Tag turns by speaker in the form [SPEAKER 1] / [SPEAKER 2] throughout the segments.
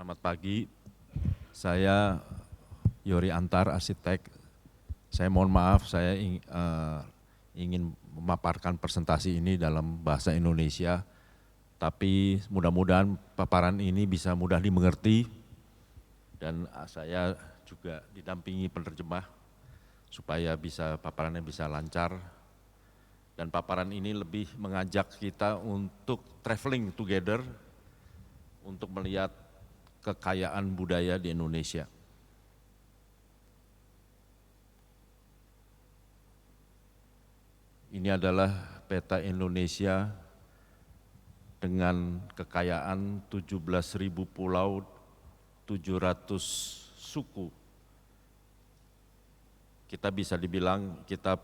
[SPEAKER 1] Selamat pagi, saya Yori Antar, arsitek. Saya mohon maaf, saya ingin memaparkan presentasi ini dalam bahasa Indonesia, tapi mudah-mudahan paparan ini bisa mudah dimengerti dan saya juga didampingi penerjemah supaya paparannya bisa lancar. Dan paparan ini lebih mengajak kita untuk traveling together untuk melihat kekayaan budaya di Indonesia. Ini adalah peta Indonesia dengan kekayaan 17.000 pulau, 700 suku. Kita bisa dibilang kita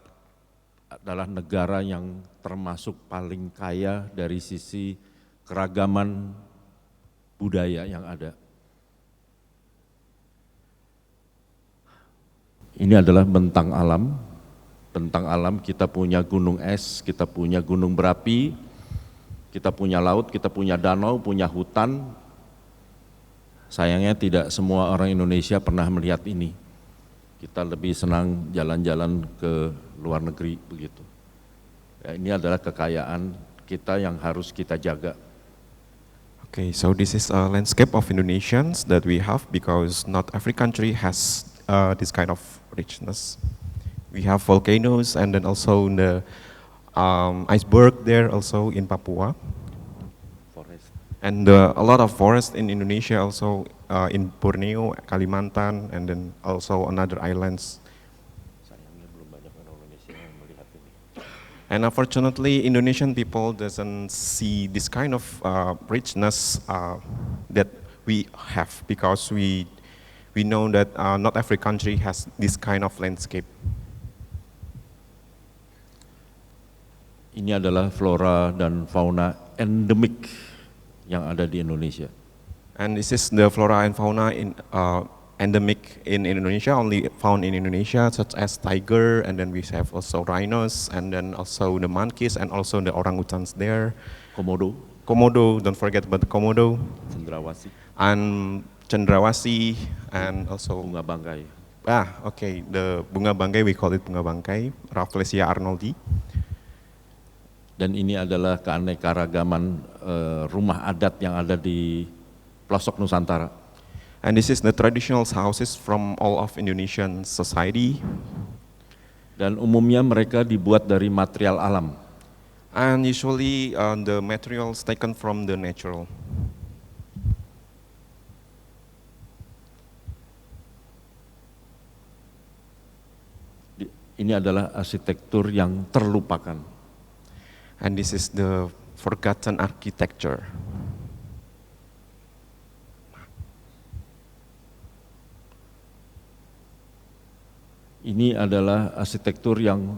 [SPEAKER 1] adalah negara yang termasuk paling kaya dari sisi keragaman budaya yang ada. Ini adalah bentang alam. Bentang alam kita punya gunung es, kita punya gunung berapi, kita punya laut, kita punya danau, punya hutan. Sayangnya tidak semua orang Indonesia pernah melihat ini. Kita lebih senang jalan-jalan ke luar negeri begitu. Ya, ini adalah kekayaan kita yang harus kita jaga.
[SPEAKER 2] Okay, so this is a landscape of Indonesians that we have because not every country has this kind of richness. We have volcanoes and then also the iceberg there also in Papua.
[SPEAKER 1] Forest.
[SPEAKER 2] And a lot of forest in Indonesia also in Borneo, Kalimantan, and then also another islands.
[SPEAKER 1] Sayangnya belum banyak orang Indonesia yang melihat ini.
[SPEAKER 2] And unfortunately, Indonesian people doesn't see this kind of richness that we have because we know that not every country has this kind of landscape.
[SPEAKER 1] Ini adalah flora dan fauna endemik yang ada di Indonesia.
[SPEAKER 2] And this is the flora and fauna in endemic in Indonesia, only found in Indonesia, such as tiger, and then we have also rhinos, and then also the monkeys, and also the orangutans there.
[SPEAKER 1] Komodo,
[SPEAKER 2] Komodo, don't forget about the Komodo,
[SPEAKER 1] cendrawasih,
[SPEAKER 2] and cendrawasih, and also
[SPEAKER 1] bunga bangkai.
[SPEAKER 2] okay, the bunga bangkai, we call it bunga bangkai, Rafflesia arnoldi.
[SPEAKER 1] Dan ini adalah keanekaragaman rumah adat yang ada di pelosok Nusantara.
[SPEAKER 2] And this is the traditional houses from all of Indonesian society.
[SPEAKER 1] Dan umumnya mereka dibuat dari material alam.
[SPEAKER 2] And usually the materials taken from the natural.
[SPEAKER 1] Ini adalah arsitektur yang terlupakan.
[SPEAKER 2] And this is the forgotten architecture.
[SPEAKER 1] Ini adalah arsitektur yang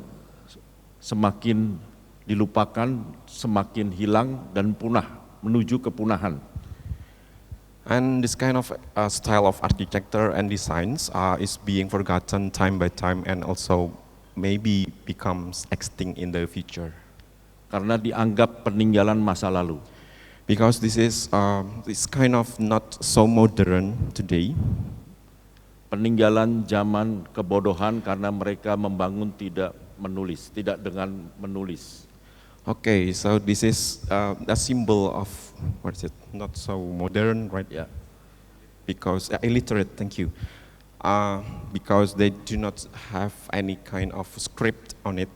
[SPEAKER 1] semakin dilupakan, semakin hilang dan punah, menuju kepunahan.
[SPEAKER 2] And this kind of style of architecture and designs is being forgotten time by time and also maybe becomes extinct in the future.
[SPEAKER 1] Karena dianggap peninggalan masa lalu.
[SPEAKER 2] Because this is kind of not so modern today.
[SPEAKER 1] Peninggalan zaman kebodohan karena mereka membangun tidak menulis, tidak dengan menulis.
[SPEAKER 2] Okay, so this is a symbol of, what is it, not so modern, right?
[SPEAKER 1] Ya.
[SPEAKER 2] Because, illiterate, thank you. Because they do not have any kind of script on it.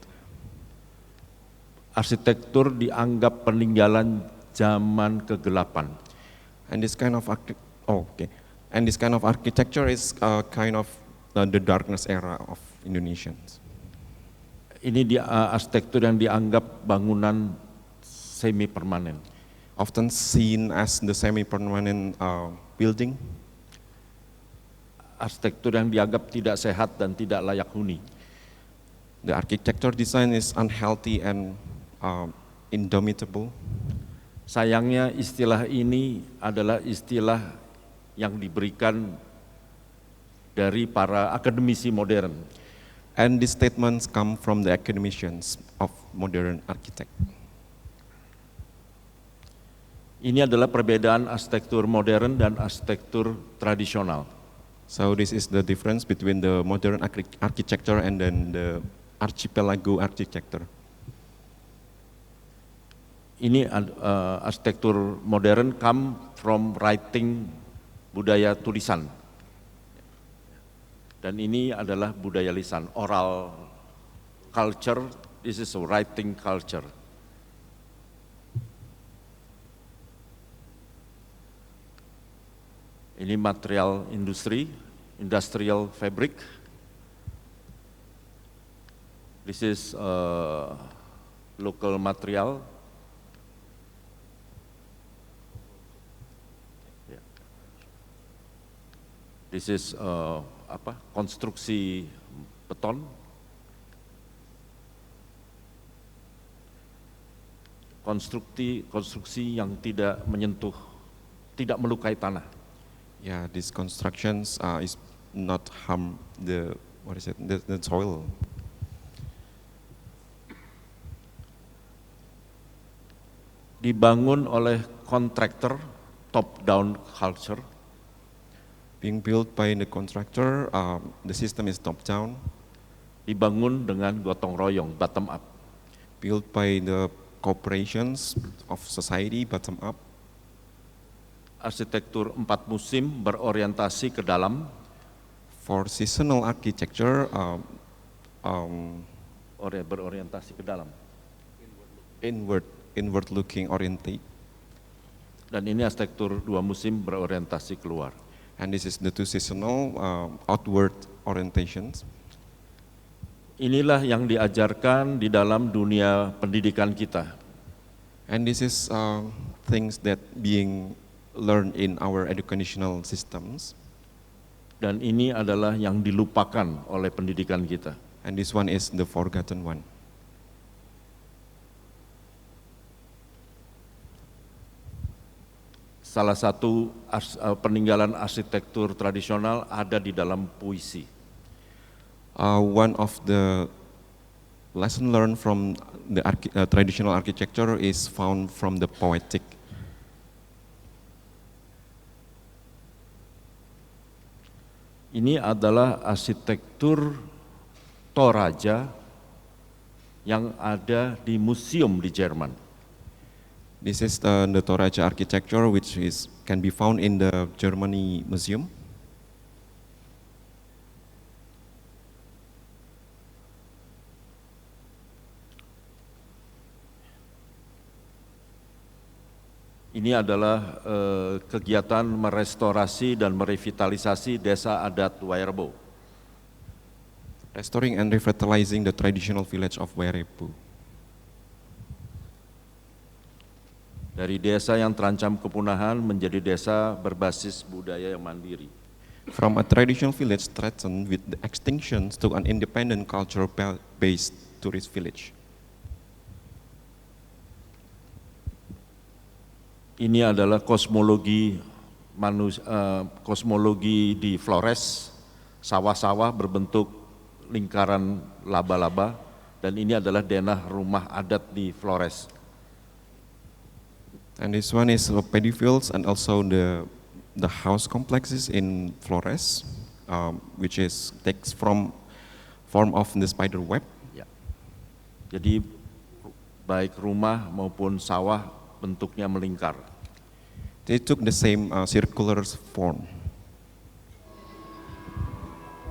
[SPEAKER 1] Arsitektur dianggap peninggalan zaman kegelapan.
[SPEAKER 2] And this kind of And this kind of architecture is kind of the darkness era of Indonesians.
[SPEAKER 1] Ini arsitektur yang dianggap bangunan semi permanen.
[SPEAKER 2] Often seen as the semi-permanent building.
[SPEAKER 1] Arsitektur yang dianggap tidak sehat dan tidak layak huni.
[SPEAKER 2] The architecture design is unhealthy and indomitable.
[SPEAKER 1] Sayangnya istilah ini adalah istilah yang diberikan dari para akademisi modern.
[SPEAKER 2] And these statements come from the academicians of modern architect.
[SPEAKER 1] Ini adalah perbedaan arsitektur modern dan arsitektur tradisional.
[SPEAKER 2] So this is the difference between the modern architecture and then the archipelago architecture.
[SPEAKER 1] Ini arsitektur modern come from writing, budaya tulisan. Dan ini adalah budaya lisan, oral culture, this is a writing culture. Ini material industri, industrial fabric. This is local material. This is konstruksi beton. Konstruksi yang tidak menyentuh, tidak melukai tanah.
[SPEAKER 2] Yeah, these constructions is not harm the soil.
[SPEAKER 1] Dibangun oleh kontraktor, top down culture.
[SPEAKER 2] Being built by the contractor, the system is top down.
[SPEAKER 1] Dibangun dengan gotong royong, bottom up.
[SPEAKER 2] Built by the corporations of society, bottom up.
[SPEAKER 1] Arsitektur 4 musim berorientasi ke dalam.
[SPEAKER 2] For seasonal architecture,
[SPEAKER 1] berorientasi ke dalam.
[SPEAKER 2] Inward looking oriented.
[SPEAKER 1] Dan ini arsitektur 2 musim berorientasi keluar.
[SPEAKER 2] And this is the 2 seasonal outward orientations.
[SPEAKER 1] Inilah yang diajarkan di dalam dunia pendidikan kita.
[SPEAKER 2] And this is things that being learned in our educational systems.
[SPEAKER 1] Dan ini adalah yang dilupakan oleh pendidikan kita.
[SPEAKER 2] And this one is the forgotten one.
[SPEAKER 1] Salah satu peninggalan arsitektur tradisional ada di dalam puisi.
[SPEAKER 2] One of the lesson learned from the traditional architecture is found from the poetic.
[SPEAKER 1] Ini adalah arsitektur Toraja yang ada di museum di Jerman.
[SPEAKER 2] This is the Toraja architecture which can be found in the Germany Museum.
[SPEAKER 1] Ini adalah kegiatan merestorasi dan merevitalisasi desa adat Wairebo.
[SPEAKER 2] Restoring and revitalizing the traditional village of Wairebo.
[SPEAKER 1] Dari desa yang terancam kepunahan menjadi desa berbasis budaya yang mandiri.
[SPEAKER 2] From a traditional village threatened with the extinction to an independent culture-based tourist village.
[SPEAKER 1] Ini adalah kosmologi di Flores, sawah-sawah berbentuk lingkaran laba-laba, dan ini adalah denah rumah adat di Flores.
[SPEAKER 2] And this one is paddy fields and also the house complexes in Flores, which takes from form of the spider web.
[SPEAKER 1] Ya. Jadi baik rumah maupun sawah bentuknya melingkar.
[SPEAKER 2] They took the same circular form.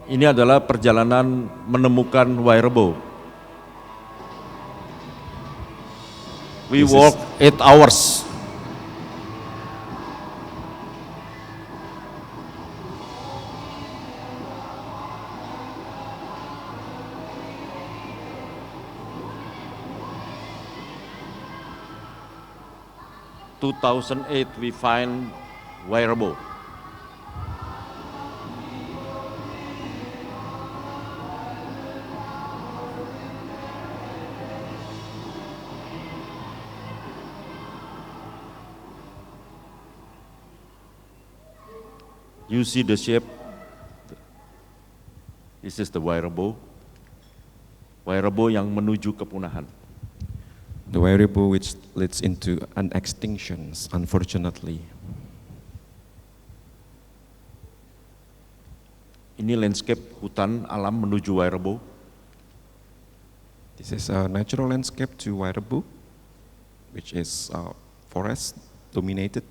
[SPEAKER 1] Ini adalah perjalanan menemukan Wairebo. We walk 8 hours. In 2008 we find Wairebo. You see the shape. This is the Wairebo. Wairebo yang menuju kepunahan.
[SPEAKER 2] The Wairebo which leads into an extinction, unfortunately.
[SPEAKER 1] Ini landscape hutan alam menuju Wairebo.
[SPEAKER 2] This is a natural landscape to Wairebo, which is forest dominated.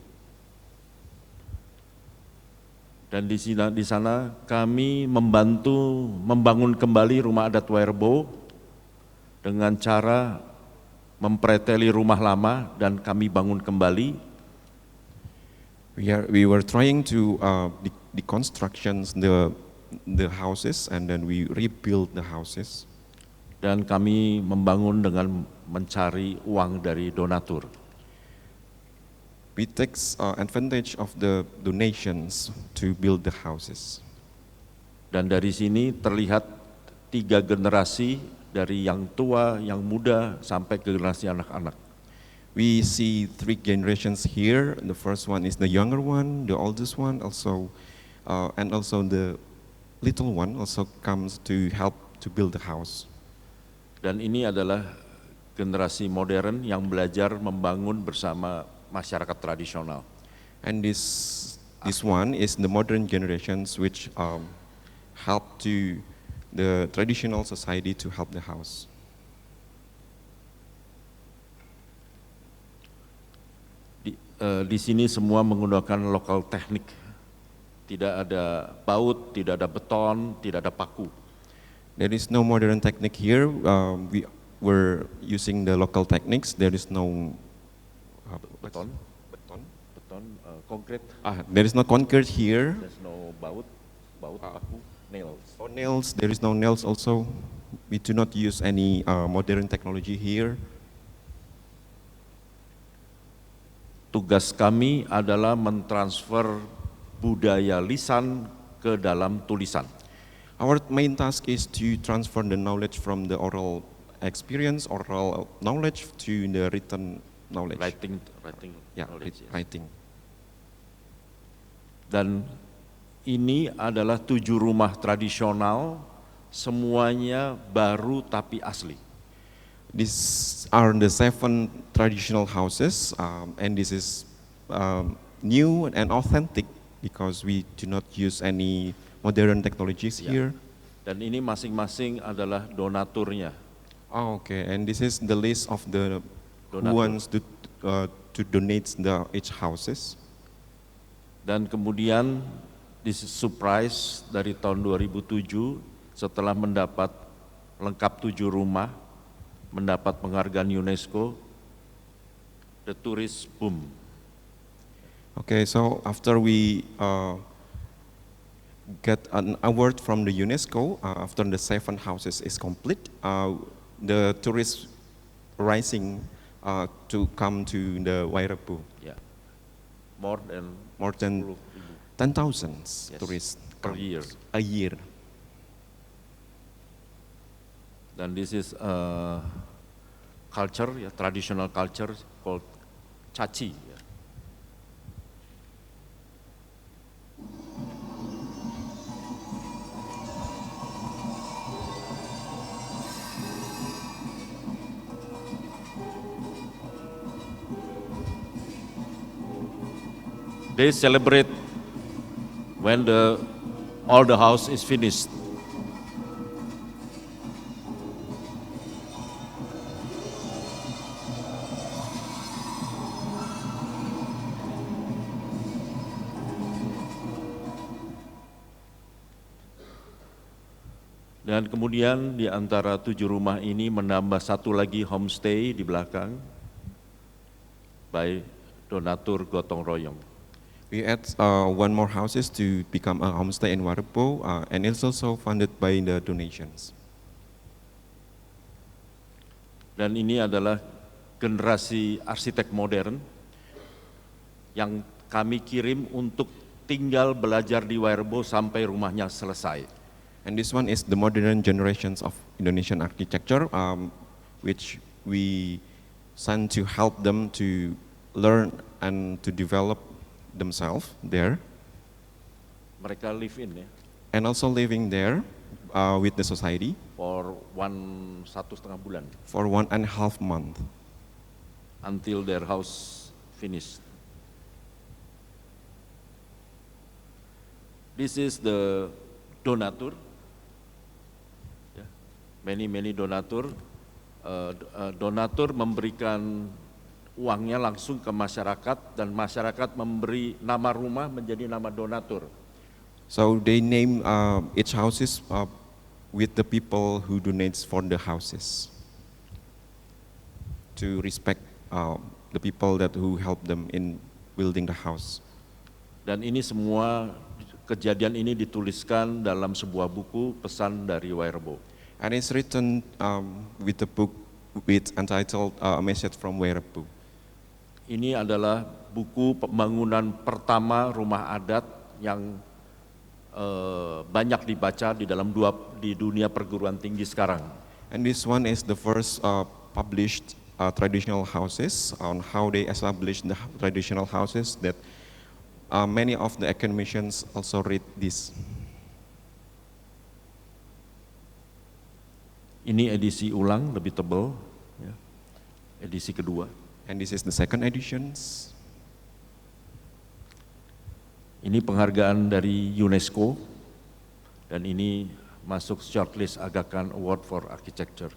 [SPEAKER 1] Dan di sana kami membantu membangun kembali rumah adat Wairebo dengan cara mempreteli rumah lama dan kami bangun kembali.
[SPEAKER 2] We were trying to deconstructions the houses and then we rebuild the houses.
[SPEAKER 1] Dan kami membangun dengan mencari uang dari donatur.
[SPEAKER 2] We take advantage of the donations to build the houses.
[SPEAKER 1] Dan dari sini terlihat 3 generasi dari yang tua, yang muda sampai ke generasi anak-anak.
[SPEAKER 2] We see 3 generations here. The first one is the younger one, the oldest one also, and also the little one also comes to help to build the house.
[SPEAKER 1] Dan ini adalah generasi modern yang belajar membangun bersama masyarakat tradisional.
[SPEAKER 2] And this one is the modern generations which help to the traditional society to help the house.
[SPEAKER 1] Di sini semua menggunakan lokal teknik. Tidak ada baut, tidak ada beton, tidak ada paku.
[SPEAKER 2] There is no modern technique here. We were using the local techniques. There is no
[SPEAKER 1] Beton, konkret.
[SPEAKER 2] There is no concrete here.
[SPEAKER 1] There's no baut, paku, nails.
[SPEAKER 2] Or nails. There is no nails also. We do not use any modern technology here.
[SPEAKER 1] Tugas kami adalah mentransfer budaya lisan ke dalam tulisan.
[SPEAKER 2] Our main task is to transfer the knowledge from the oral experience, oral knowledge to the written knowledge.
[SPEAKER 1] Writing
[SPEAKER 2] Yeah,
[SPEAKER 1] knowledge, yes.
[SPEAKER 2] writing.
[SPEAKER 1] Dan ini adalah 7 rumah tradisional, semuanya baru tapi asli.
[SPEAKER 2] These are the 7 traditional houses, and this is new and authentic because we do not use any modern technologies
[SPEAKER 1] Ya.
[SPEAKER 2] here.
[SPEAKER 1] Dan ini masing-masing adalah donaturnya.
[SPEAKER 2] Oh, okay, and this is the list of the who
[SPEAKER 1] Donatur.
[SPEAKER 2] wants to donate each houses.
[SPEAKER 1] Dan kemudian this is surprise dari tahun 2007 setelah mendapat lengkap 7 rumah, mendapat penghargaan UNESCO, the tourist boom.
[SPEAKER 2] Okay, so after we get an award from the UNESCO, after the 7 houses is complete, the tourists rising to come to the Wairebo.
[SPEAKER 1] Ya, more than 10.000
[SPEAKER 2] More than 10,000
[SPEAKER 1] Yes,
[SPEAKER 2] tourists
[SPEAKER 1] per
[SPEAKER 2] comes
[SPEAKER 1] year.
[SPEAKER 2] a year.
[SPEAKER 1] Dan this is culture, ya, traditional culture called caci. Ya. They celebrate when all the house is finished. Dan kemudian di antara 7 rumah ini menambah 1 lagi homestay di belakang by donatur gotong royong.
[SPEAKER 2] We add 1 more houses to become a homestay in Wairebo, and it's also funded by the donations.
[SPEAKER 1] Dan ini adalah generasi arsitek modern yang kami kirim untuk tinggal belajar di Wairebo sampai rumahnya selesai.
[SPEAKER 2] And this one is the modern generations of Indonesian architecture, which we send to help them to learn and to develop themselves there.
[SPEAKER 1] Mereka live in ya,
[SPEAKER 2] And also living there with the society
[SPEAKER 1] for 1,5 bulan.
[SPEAKER 2] for 1.5 months.
[SPEAKER 1] until their house finished. This is the donatur. Many donatur. Donatur memberikan uangnya langsung ke masyarakat dan masyarakat memberi nama rumah menjadi nama donatur.
[SPEAKER 2] So they name each houses with the people who donates for the houses to respect the people that who help them in building the house.
[SPEAKER 1] Dan ini semua kejadian ini dituliskan dalam sebuah buku pesan dari Wairebo.
[SPEAKER 2] And it's written with the book with entitled A Message from Wairebo.
[SPEAKER 1] Ini adalah buku pembangunan pertama rumah adat yang banyak dibaca di dalam di dunia perguruan tinggi sekarang.
[SPEAKER 2] And this one is the first published traditional houses on how they established the traditional houses that many of the academicians also read this.
[SPEAKER 1] Ini edisi ulang lebih tebal, ya. Edisi kedua.
[SPEAKER 2] And this is the second editions.
[SPEAKER 1] Ini penghargaan dari UNESCO dan ini masuk shortlist Aga Khan Award for Architecture.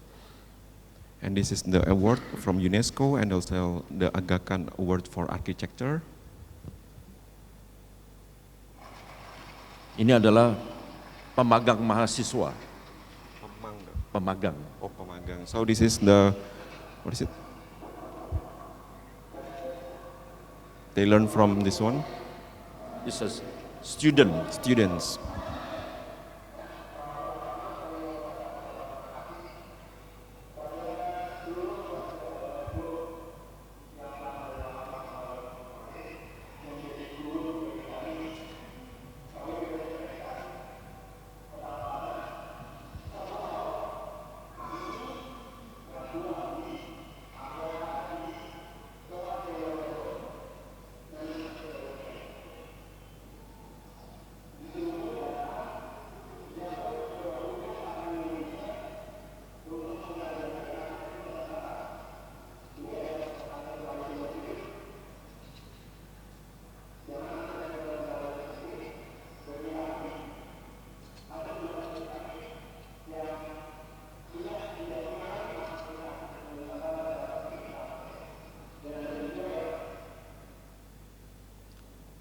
[SPEAKER 2] And this is the award from UNESCO and also the Aga Khan Award for Architecture.
[SPEAKER 1] Ini adalah pemagang mahasiswa. Pemagang.
[SPEAKER 2] Oh, pemagang. So this is the, what is it? They learn from this one?
[SPEAKER 1] This is student.
[SPEAKER 2] Students.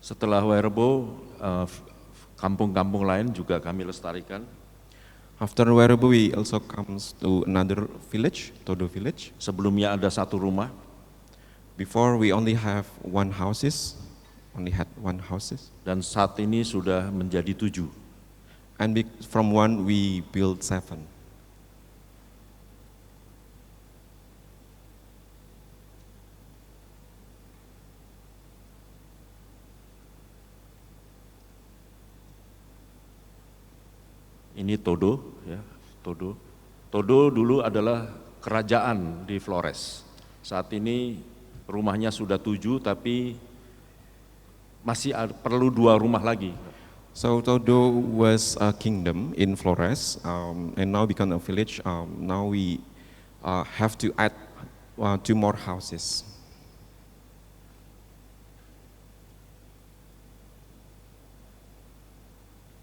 [SPEAKER 1] Setelah Wairebo, kampung-kampung lain juga kami lestarikan.
[SPEAKER 2] After Wairebo, we also comes to another village, Todo village.
[SPEAKER 1] Sebelumnya ada satu rumah.
[SPEAKER 2] Before we only have one houses, only had one houses.
[SPEAKER 1] Dan saat ini sudah menjadi 7.
[SPEAKER 2] And from one we built 7.
[SPEAKER 1] Ini Todo, ya, Todo. Todo dulu adalah kerajaan di Flores. Saat ini rumahnya sudah 7, tapi masih perlu 2 rumah lagi.
[SPEAKER 2] So Todo was a kingdom in Flores, and now become a village. Now we have to add 2 more houses.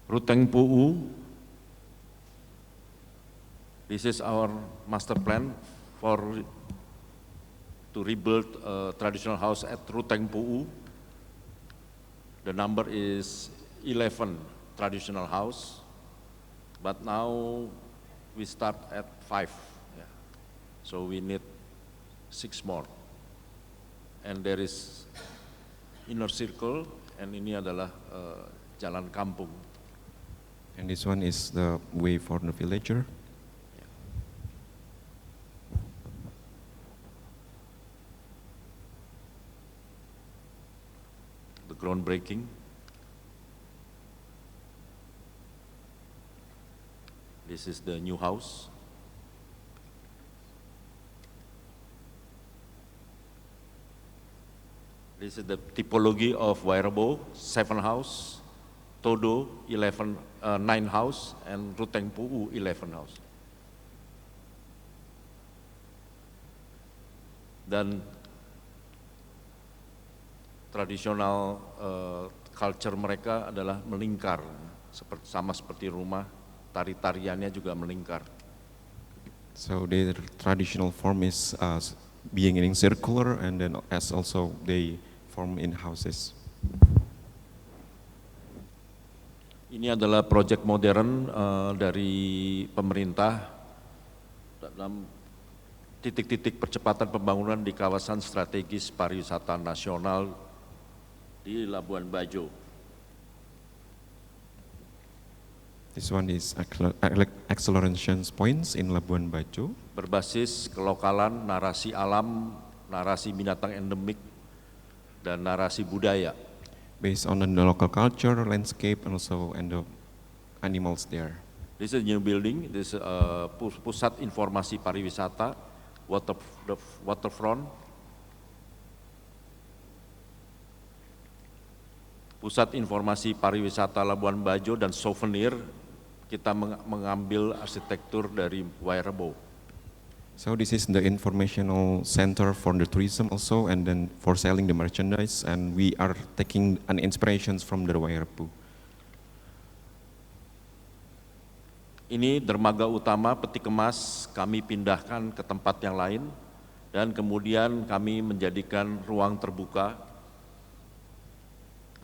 [SPEAKER 1] Ruteng Puu. This is our master plan to rebuild a traditional house at Ruteng Puu. The number is 11 traditional house, but now we start at 5. Yeah. So we need 6 more. And there is inner circle, and ini adalah jalan kampung.
[SPEAKER 2] And this one is the way for the villager.
[SPEAKER 1] Groundbreaking. This is the new house. This is the typology of Wairebo, 7 house, Todo 9 house, and Ruteng Puu 11 house. Dan tradisional culture mereka adalah melingkar, sama seperti rumah, tari-tariannya juga melingkar.
[SPEAKER 2] So their traditional form is being in circular, and then as also they form in houses.
[SPEAKER 1] Ini adalah proyek modern dari pemerintah dalam titik-titik percepatan pembangunan di kawasan strategis pariwisata nasional di Labuan Bajo.
[SPEAKER 2] This one is acceleration points in Labuan Bajo.
[SPEAKER 1] Berbasis kelokalan, narasi alam, narasi binatang endemik, dan narasi budaya.
[SPEAKER 2] Based on the local culture, landscape, and also and the animals there.
[SPEAKER 1] This is a new building. This is pusat informasi pariwisata, waterfront. Pusat informasi pariwisata Labuan Bajo dan souvenir, kita mengambil arsitektur dari Wairebo.
[SPEAKER 2] So this is the informational center for the tourism also, and then for selling the merchandise, and we are taking an inspirations from the Wairebo.
[SPEAKER 1] Ini dermaga utama peti kemas kami pindahkan ke tempat yang lain, dan kemudian kami menjadikan ruang terbuka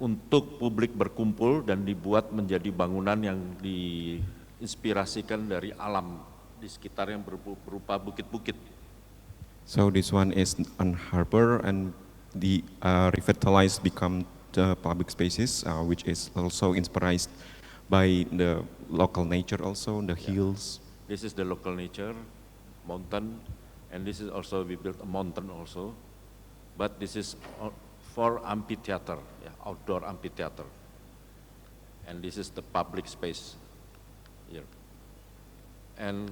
[SPEAKER 1] untuk publik berkumpul dan dibuat menjadi bangunan yang diinspirasikan dari alam di sekitar yang berupa bukit-bukit.
[SPEAKER 2] So this one is on harbor, and the revitalized become the public spaces, which is also inspired by the local nature also, the hills.
[SPEAKER 1] This is the local nature, mountain, and this is also, we built a mountain also, but this is for amphitheater, outdoor amphitheater. And this is the public space here. And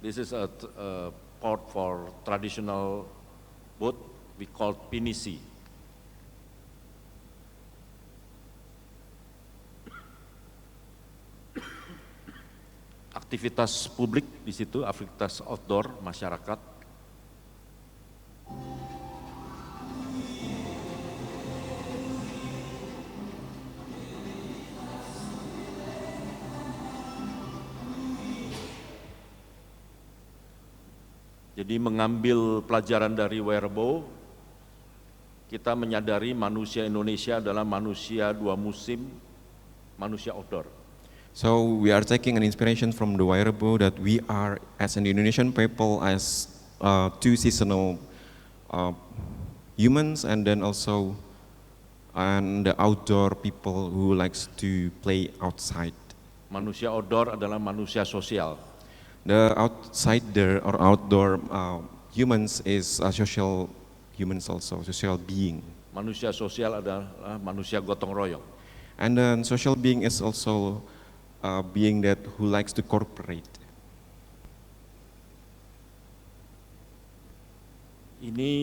[SPEAKER 1] this is a port for traditional boat, we call pinisi. Aktivitas publik di situ, aktivitas outdoor masyarakat. Jadi mengambil pelajaran dari Wairebo, kita menyadari manusia Indonesia adalah manusia dua musim, manusia outdoor.
[SPEAKER 2] So we are taking an inspiration from the Wairebo that we are, as an Indonesian people, as two seasonal humans, and then also and the outdoor people who likes to play outside.
[SPEAKER 1] Manusia outdoor adalah manusia sosial.
[SPEAKER 2] The outsider or outdoor humans is a social humans also, social being.
[SPEAKER 1] Manusia sosial adalah manusia gotong royong.
[SPEAKER 2] And then social being is also a being that who likes to cooperate.
[SPEAKER 1] Ini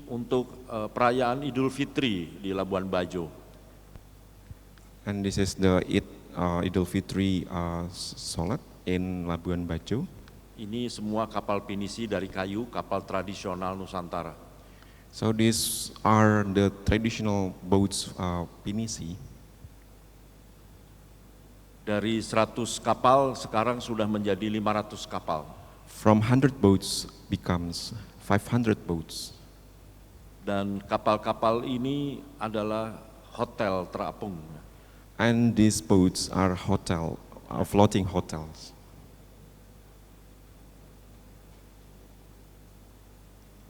[SPEAKER 1] untuk perayaan Idul Fitri di Labuan Bajo.
[SPEAKER 2] And this is the Idul Fitri Salat in Labuan Bajo.
[SPEAKER 1] Ini semua kapal pinisi dari kayu, kapal tradisional Nusantara.
[SPEAKER 2] So these are the traditional boats pinisi.
[SPEAKER 1] Dari 100 kapal sekarang sudah menjadi 500 kapal.
[SPEAKER 2] From 100 boats becomes 500 boats.
[SPEAKER 1] Dan kapal-kapal ini adalah hotel terapung.
[SPEAKER 2] And these boats are floating hotels.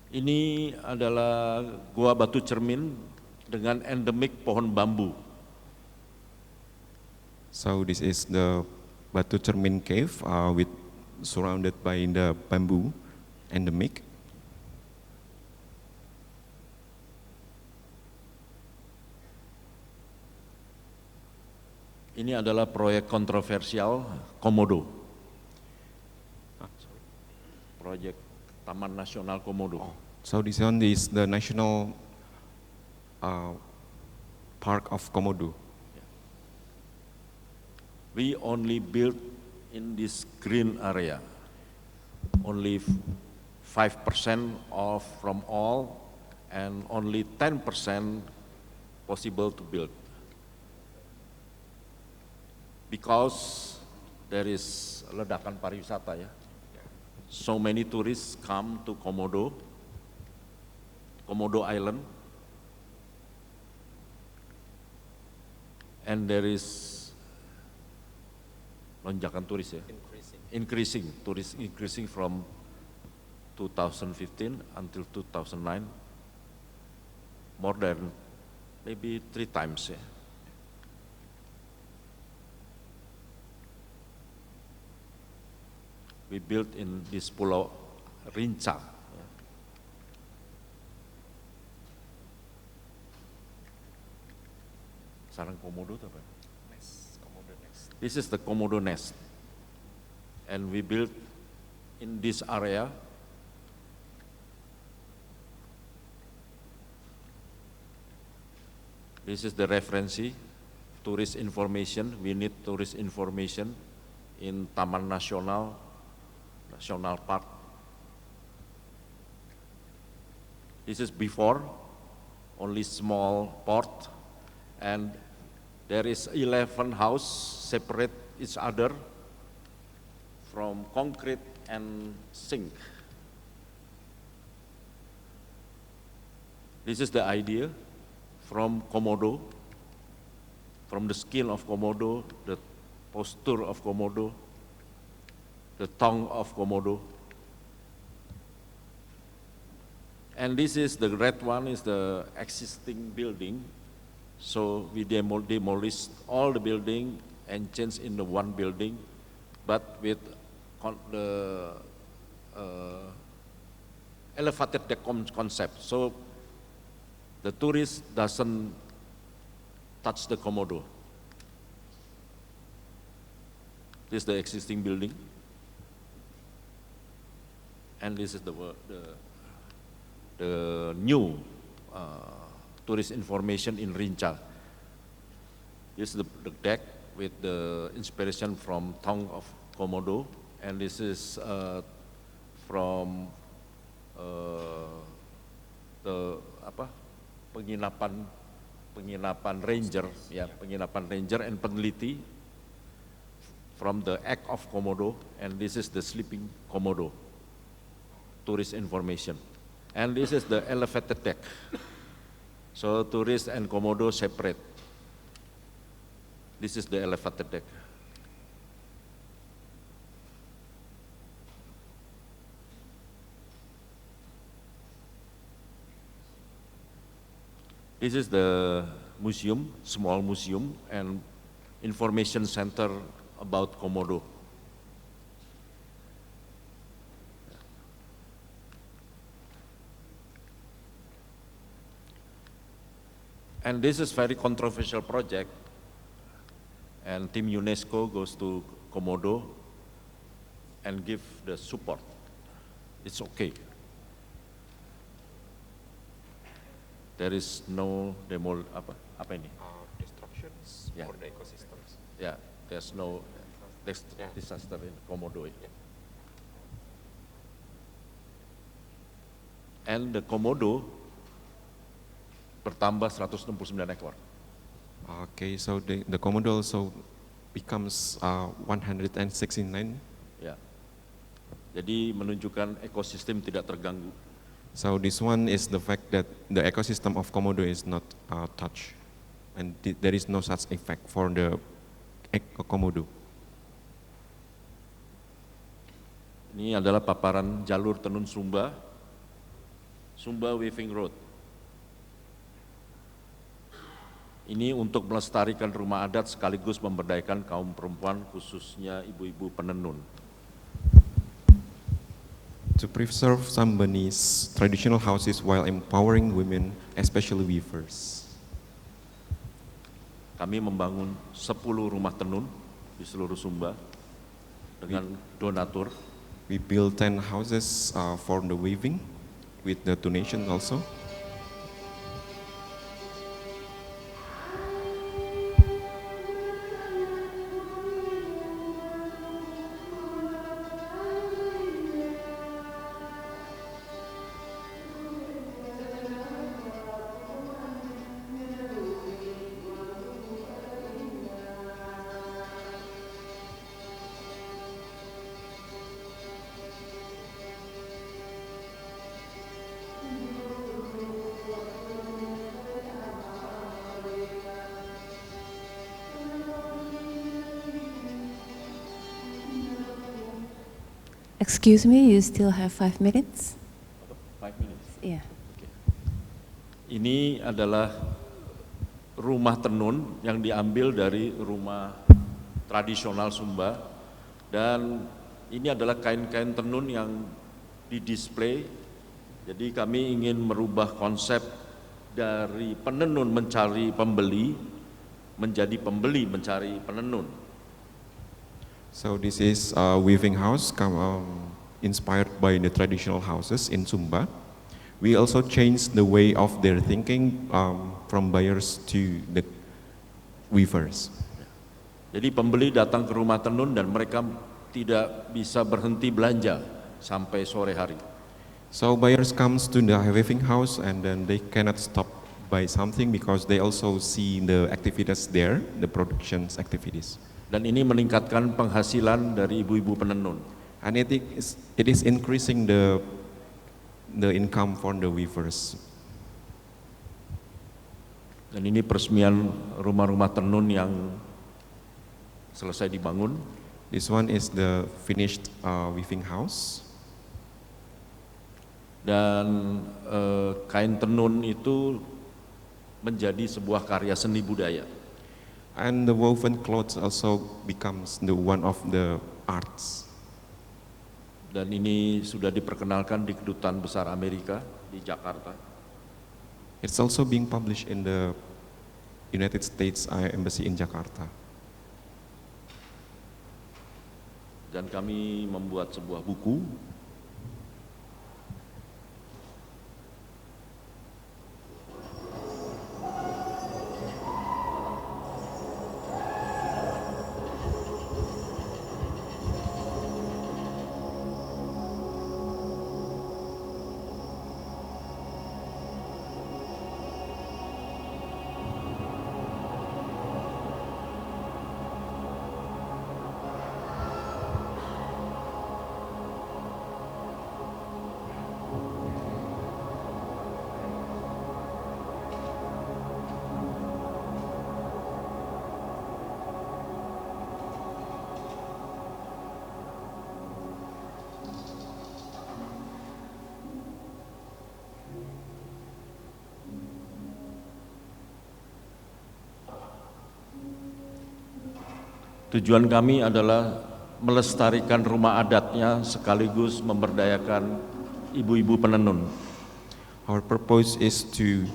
[SPEAKER 1] Ini adalah Gua Batu Cermin dengan endemik pohon bambu.
[SPEAKER 2] So this is the Batu Cermin cave with surrounded by the bamboo endemic.
[SPEAKER 1] Ini adalah proyek kontroversial Komodo. Proyek Taman Nasional Komodo.
[SPEAKER 2] So this one is the national park of Komodo.
[SPEAKER 1] We only build in this green area. Only 5% from all, and only 10% possible to build. Because there is ledakan pariwisata ya. So many tourists come to Komodo Island, and there is lonjakan turis ya. Increasing from 2015 until 2009, more than maybe 3 times ya. We built in this Pulau Rinca. Sarang Komodo itu apa?
[SPEAKER 2] Komodo nest.
[SPEAKER 1] This is the Komodo nest. And we built in this area. This is the reference, tourist information. We need tourist information in Taman Nasional Park. This is before, only small port, and there is 11 houses separate each other from concrete and zinc. This is the idea from Komodo, from the skin of Komodo, the posture of Komodo, the tongue of Komodo. And this is the red one, is the existing building. So we demolished all the building and changed into one building, but with the elevated deck concept. So the tourist doesn't touch the Komodo. This is the existing building. And this is the new tourist information in Rinca. This is the deck with the inspiration from tongue of Komodo, and this is from the penginapan ranger, ya, penginapan ranger and peneliti from the egg of Komodo, and this is the sleeping Komodo. Tourist information. And this is the elevated deck. So tourist and Komodo separate. This is the elevated deck. This is the museum, small museum and information center about Komodo. And this is very controversial project, and Team UNESCO goes to Komodo and give the support. It's okay. There is no apa ini?
[SPEAKER 2] Destructions
[SPEAKER 1] Yeah.
[SPEAKER 2] for the ecosystems.
[SPEAKER 1] Yeah, there's no disaster in Komodo. And the Komodo bertambah 169 ekor.
[SPEAKER 2] Okay, so the Komodo also becomes 169.
[SPEAKER 1] Ya. Jadi menunjukkan ekosistem tidak terganggu.
[SPEAKER 2] So this one is the fact that the ecosystem of Komodo is not touched, and there is no such effect for the Komodo.
[SPEAKER 1] Ini adalah paparan jalur tenun Sumba Weaving Road. Ini untuk melestarikan rumah adat sekaligus memberdayakan kaum perempuan, khususnya ibu-ibu penenun.
[SPEAKER 2] To preserve Sambanese traditional houses while empowering women, especially weavers.
[SPEAKER 1] Kami membangun 10 rumah tenun di seluruh Sumba dengan donatur.
[SPEAKER 2] We built 10 houses for the weaving with the donation also.
[SPEAKER 3] Excuse me, you still have 5 minutes?
[SPEAKER 1] 5 minutes.
[SPEAKER 3] Yeah.
[SPEAKER 1] Ini adalah rumah tenun yang diambil dari rumah tradisional Sumba, dan ini adalah kain-kain tenun yang didisplay. Jadi kami ingin merubah konsep dari penenun mencari pembeli menjadi pembeli mencari penenun.
[SPEAKER 2] So this is a weaving house inspired by the traditional houses in Sumba. We also changed the way of their thinking from buyers to the weavers.
[SPEAKER 1] Jadi pembeli datang ke rumah tenun dan mereka tidak bisa berhenti belanja sampai sore hari.
[SPEAKER 2] So buyers comes to the weaving house and then they cannot stop buy something because they also see the activities there, the productions activities.
[SPEAKER 1] Dan ini meningkatkan penghasilan dari ibu-ibu penenun.
[SPEAKER 2] And it is increasing the income for the weavers.
[SPEAKER 1] Dan ini peresmian rumah-rumah tenun yang selesai dibangun.
[SPEAKER 2] This one is the finished weaving house.
[SPEAKER 1] Dan kain tenun itu menjadi sebuah karya seni budaya.
[SPEAKER 2] And the woven clothes also becomes the one of the arts.
[SPEAKER 1] Dan ini sudah diperkenalkan di Kedutaan Besar Amerika di Jakarta.
[SPEAKER 2] It's also being published in the United States Embassy in Jakarta.
[SPEAKER 1] Dan kami membuat sebuah buku. Tujuan kami adalah melestarikan rumah adatnya sekaligus memberdayakan ibu-ibu penenun.
[SPEAKER 2] Our purpose is to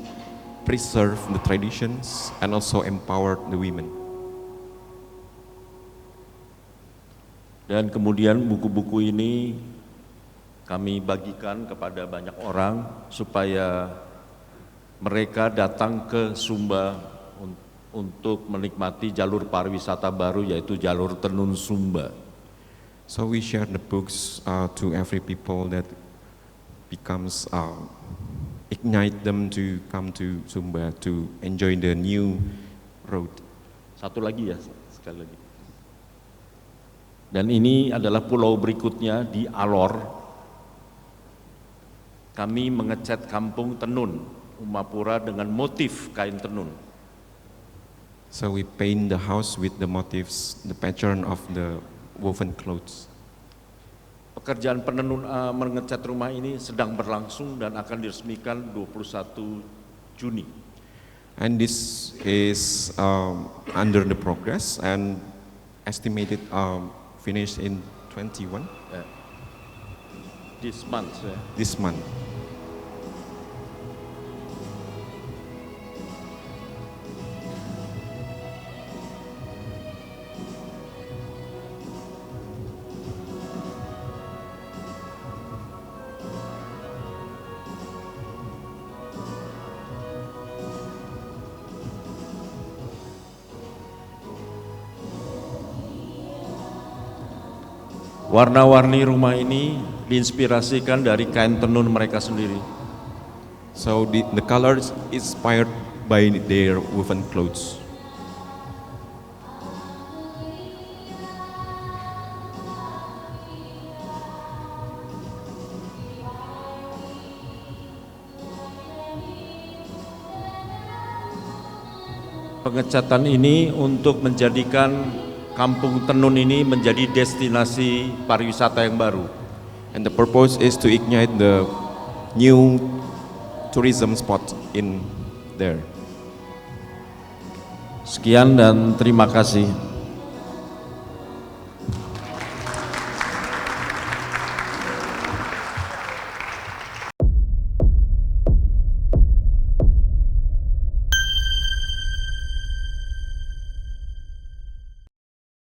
[SPEAKER 2] preserve the traditions and also empower the women.
[SPEAKER 1] Dan kemudian buku-buku ini kami bagikan kepada banyak orang supaya mereka datang ke Sumba untuk menikmati jalur pariwisata baru, yaitu jalur tenun Sumba.
[SPEAKER 2] So we share the books to every people that becomes ignite them to come to Sumba to enjoy the new road.
[SPEAKER 1] Satu lagi ya, sekali lagi. Dan ini adalah pulau berikutnya di Alor. Kami mengecat kampung tenun Umapura dengan motif kain tenun.
[SPEAKER 2] So we paint the house with the motifs, the pattern of the woven clothes.
[SPEAKER 1] Pekerjaan penenun mengecat rumah ini sedang berlangsung dan akan diresmikan 21 Juni.
[SPEAKER 2] And this is under the progress and estimated finished in 21
[SPEAKER 1] This month.
[SPEAKER 2] this month.
[SPEAKER 1] Warna-warni rumah ini diinspirasikan dari kain tenun mereka sendiri.
[SPEAKER 2] So the colors inspired by their woven clothes.
[SPEAKER 1] Pengecatan ini untuk menjadikan Kampung Tenun ini menjadi destinasi pariwisata yang baru.
[SPEAKER 2] And the purpose is to ignite the new tourism spot in there.
[SPEAKER 1] Sekian dan terima kasih.